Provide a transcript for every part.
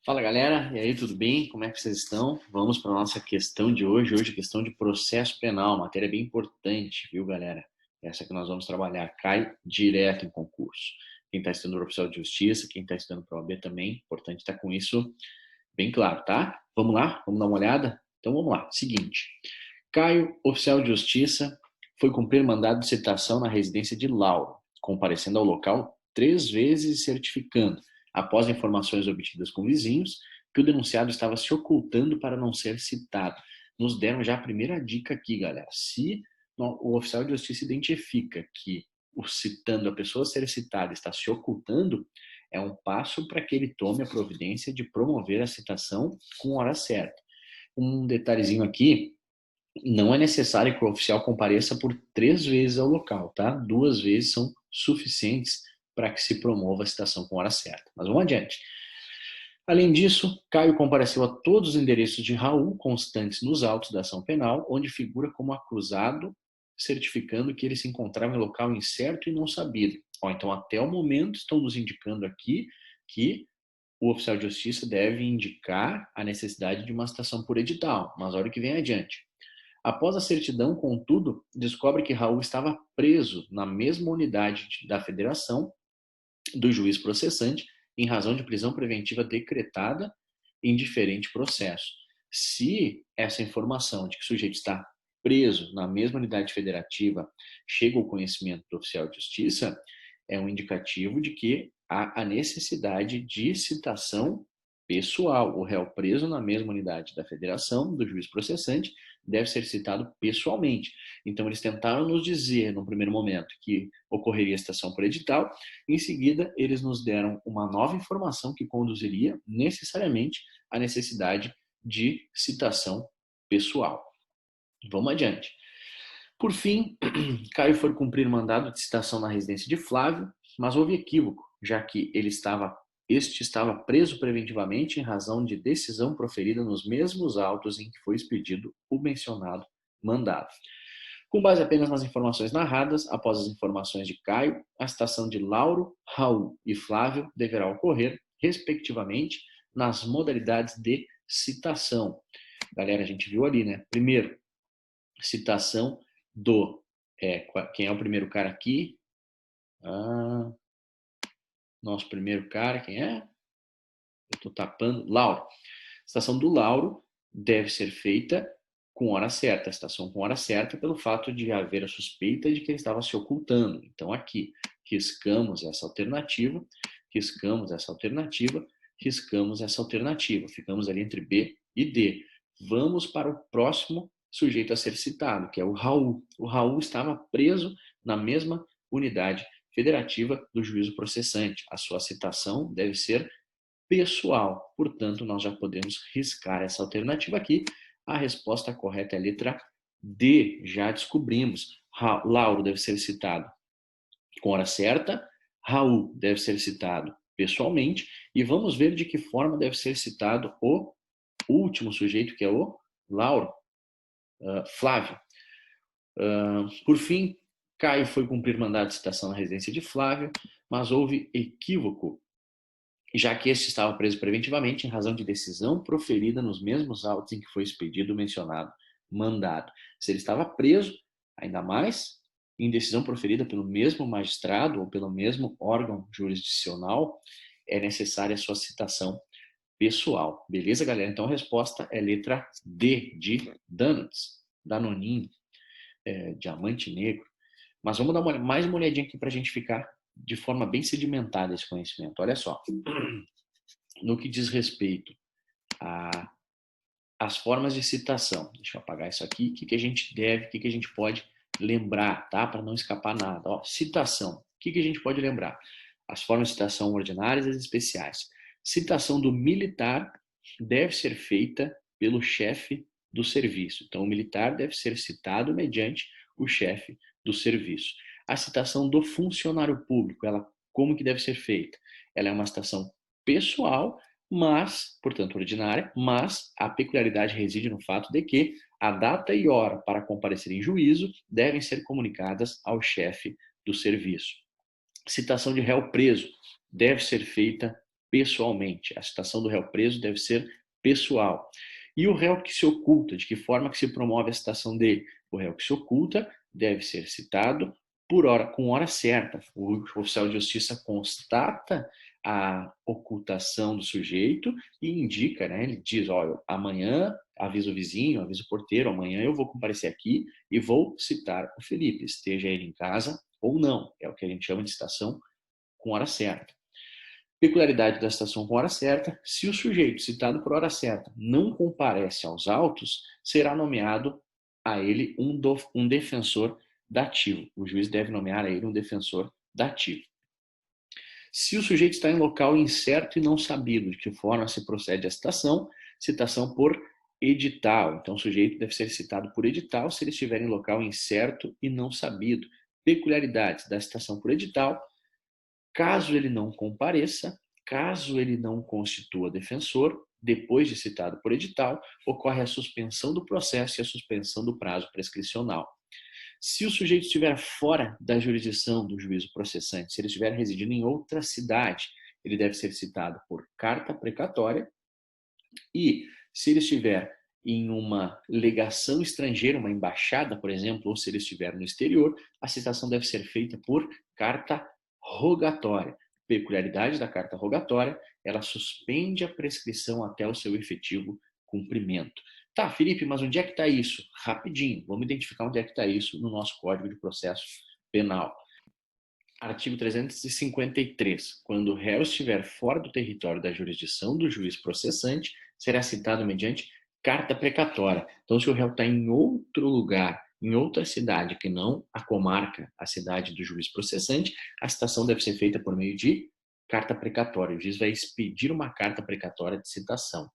Fala galera, e aí tudo bem? Como é que vocês estão? Vamos para a nossa questão de hoje. Hoje, questão de processo penal, matéria bem importante, viu galera? Essa que nós vamos trabalhar cai direto em concurso. Quem está estudando para oficial de justiça, quem está estudando para OAB também, importante estar com isso bem claro, tá? Vamos lá? Vamos dar uma olhada? Então vamos lá. Seguinte, Caio, oficial de justiça, foi cumprir mandado de citação na residência de Lauro, comparecendo ao local 3 vezes e certificando, após informações obtidas com vizinhos, que o denunciado estava se ocultando para não ser citado. Nos deram já a primeira dica aqui, galera. Se o oficial de justiça identifica que o citando, a pessoa a ser citada, está se ocultando, é um passo para que ele tome a providência de promover a citação com hora certa. Um detalhezinho aqui, não é necessário que o oficial compareça por 3 vezes ao local, tá? 2 vezes são suficientes para que se promova a citação com hora certa. Mas vamos adiante. Além disso, Caio compareceu a todos os endereços de Raul constantes nos autos da ação penal, onde figura como acusado, certificando que ele se encontrava em local incerto e não sabido. Então, até o momento, estão nos indicando aqui que o oficial de justiça deve indicar a necessidade de uma citação por edital, mas olha o que vem adiante. Após a certidão, contudo, descobre que Raul estava preso na mesma unidade da federação do juiz processante em razão de prisão preventiva decretada em diferente processo. Se essa informação de que o sujeito está preso na mesma unidade federativa chega ao conhecimento do oficial de justiça, é um indicativo de que há a necessidade de citação pessoal. O réu preso na mesma unidade da federação, do juiz processante, deve ser citado pessoalmente. Então, eles tentaram nos dizer, no primeiro momento, que ocorreria a citação por edital. Em seguida, eles nos deram uma nova informação que conduziria necessariamente à necessidade de citação pessoal. Vamos adiante. Por fim, Caio foi cumprir mandado de citação na residência de Flávio, mas houve equívoco, já que este estava preso preventivamente em razão de decisão proferida nos mesmos autos em que foi expedido o mencionado mandado. Com base apenas nas informações narradas, após as informações de Caio, a citação de Lauro, Raul e Flávio deverá ocorrer, respectivamente, nas modalidades de citação. Galera, a gente viu ali, né? Primeiro, citação do... quem é o primeiro cara aqui? Nosso primeiro cara, quem é? Eu estou tapando. Lauro. A citação do Lauro deve ser feita com hora certa, a citação com hora certa, pelo fato de haver a suspeita de que ele estava se ocultando. Então, aqui, riscamos essa alternativa, riscamos essa alternativa, riscamos essa alternativa. Ficamos ali entre B e D. Vamos para o próximo sujeito a ser citado, que é o Raul. O Raul estava preso na mesma unidade federativa do juízo processante. A sua citação deve ser pessoal. Portanto, nós já podemos riscar essa alternativa aqui. A resposta correta é a letra D. Já descobrimos. Lauro deve ser citado com hora certa. Raul deve ser citado pessoalmente. E vamos ver de que forma deve ser citado o último sujeito, que é o Lauro. Flávio. Por fim, Caio foi cumprir mandado de citação na residência de Flávio, mas houve equívoco, já que este estava preso preventivamente em razão de decisão proferida nos mesmos autos em que foi expedido o mencionado mandado. Se ele estava preso, ainda mais em decisão proferida pelo mesmo magistrado ou pelo mesmo órgão jurisdicional, é necessária a sua citação pessoal. Beleza, galera? Então a resposta é letra D, de Donuts, Danoninho, Diamante Negro. Mas vamos dar mais uma olhadinha aqui para a gente ficar de forma bem sedimentada esse conhecimento. Olha só. No que diz respeito às formas de citação. Deixa eu apagar isso aqui. O que a gente deve, o que a gente pode lembrar, tá? Para não escapar nada. Ó, citação. O que a gente pode lembrar? As formas de citação ordinárias e as especiais. Citação do militar deve ser feita pelo chefe do serviço. Então, o militar deve ser citado mediante o chefe do serviço. A citação do funcionário público, ela como que deve ser feita? Ela é uma citação pessoal, mas, portanto, ordinária, mas a peculiaridade reside no fato de que a data e hora para comparecer em juízo devem ser comunicadas ao chefe do serviço. Citação de réu preso deve ser feita pessoalmente. A citação do réu preso deve ser pessoal. E o réu que se oculta, de que forma que se promove a citação dele? O réu que se oculta deve ser citado com hora certa. O oficial de justiça constata a ocultação do sujeito e indica, né? Ele diz, olha, amanhã avisa o vizinho, avisa o porteiro, amanhã eu vou comparecer aqui e vou citar o Felipe, esteja ele em casa ou não. É o que a gente chama de citação com hora certa. Peculiaridade da citação com hora certa: se o sujeito citado por hora certa não comparece aos autos, será nomeado a ele um defensor dativo. O juiz deve nomear a ele um defensor dativo. Se o sujeito está em local incerto e não sabido, de que forma se procede a citação por edital. Então, o sujeito deve ser citado por edital se ele estiver em local incerto e não sabido. Peculiaridades da citação por edital: caso ele não compareça, caso ele não constitua defensor, depois de citado por edital, ocorre a suspensão do processo e a suspensão do prazo prescricional. Se o sujeito estiver fora da jurisdição do juízo processante, se ele estiver residindo em outra cidade, ele deve ser citado por carta precatória. E se ele estiver em uma legação estrangeira, uma embaixada, por exemplo, ou se ele estiver no exterior, a citação deve ser feita por carta rogatória. Peculiaridade da carta rogatória: ela suspende a prescrição até o seu efetivo cumprimento. Tá, Felipe, mas onde é que está isso? Rapidinho, vamos identificar onde é que está isso no nosso Código de Processo Penal. Artigo 353. Quando o réu estiver fora do território da jurisdição do juiz processante, será citado mediante carta precatória. Então, se o réu está em outro lugar, em outra cidade, que não a comarca, a cidade do juiz processante, a citação deve ser feita por meio de carta precatória. O juiz vai expedir uma carta precatória de citação.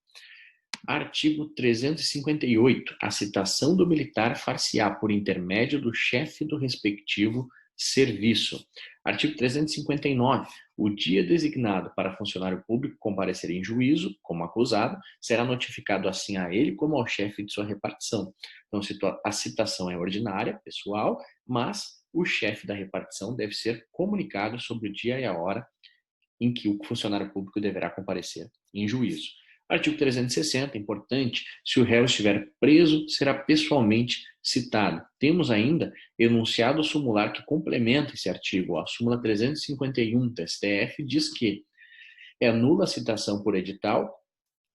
Artigo 358. A citação do militar far-se-á por intermédio do chefe do respectivo serviço. Artigo 359. O dia designado para funcionário público comparecer em juízo, como acusado, será notificado assim a ele como ao chefe de sua repartição. Então, a citação é ordinária, pessoal, mas o chefe da repartição deve ser comunicado sobre o dia e a hora em que o funcionário público deverá comparecer em juízo. Artigo 360, importante: se o réu estiver preso, será pessoalmente citado. Temos ainda enunciado sumular que complementa esse artigo. A súmula 351 do STF diz que é nula a citação por edital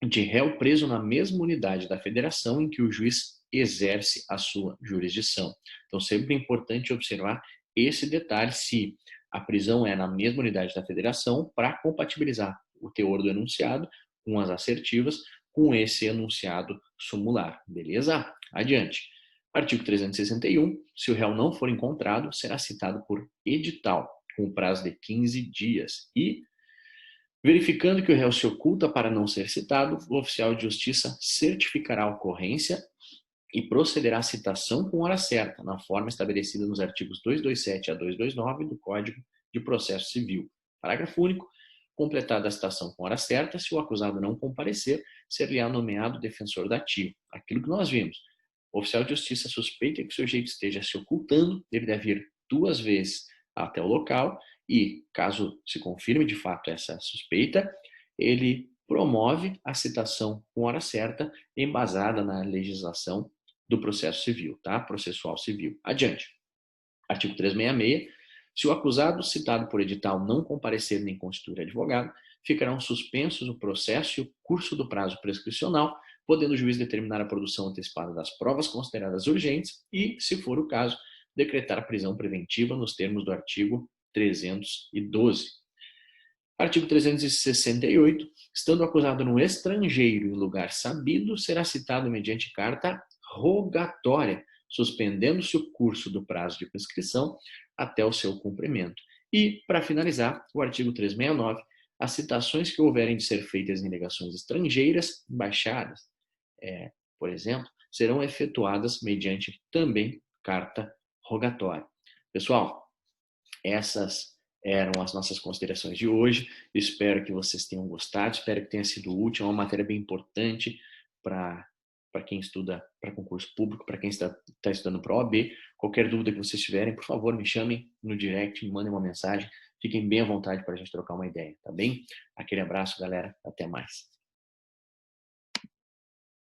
de réu preso na mesma unidade da federação em que o juiz exerce a sua jurisdição. Então, sempre é importante observar esse detalhe, se a prisão é na mesma unidade da federação, para compatibilizar o teor do enunciado com as assertivas, com esse enunciado sumular. Beleza? Adiante. Artigo 361. Se o réu não for encontrado, será citado por edital, com prazo de 15 dias. E, verificando que o réu se oculta para não ser citado, o oficial de justiça certificará a ocorrência e procederá à citação com hora certa, na forma estabelecida nos artigos 227 a 229 do Código de Processo Civil. Parágrafo único. Completada a citação com hora certa, se o acusado não comparecer, ser-lhe-á nomeado defensor dativo. Aquilo que nós vimos. O oficial de justiça suspeita que o sujeito esteja se ocultando, ele deve ir 2 vezes até o local e, caso se confirme de fato essa suspeita, ele promove a citação com hora certa, embasada na legislação do processo civil, tá? Processual civil. Adiante. Artigo 366. Se o acusado citado por edital não comparecer nem constituir advogado, ficarão suspensos o processo e o curso do prazo prescricional, podendo o juiz determinar a produção antecipada das provas consideradas urgentes e, se for o caso, decretar prisão preventiva nos termos do artigo 312. Artigo 368. Estando acusado no estrangeiro em lugar sabido, será citado mediante carta rogatória, suspendendo-se o curso do prazo de prescrição até o seu cumprimento. E, para finalizar, o artigo 369. As citações que houverem de ser feitas em legações estrangeiras, embaixadas, por exemplo, serão efetuadas mediante também carta rogatória. Pessoal, essas eram as nossas considerações de hoje. Espero que vocês tenham gostado, espero que tenha sido útil. É uma matéria bem importante para quem estuda para concurso público, para quem está estudando para a OAB. Qualquer dúvida que vocês tiverem, por favor, me chamem no direct, me mandem uma mensagem. fiquem bem à vontade para a gente trocar uma ideia, tá bem? Aquele abraço, galera. Até mais.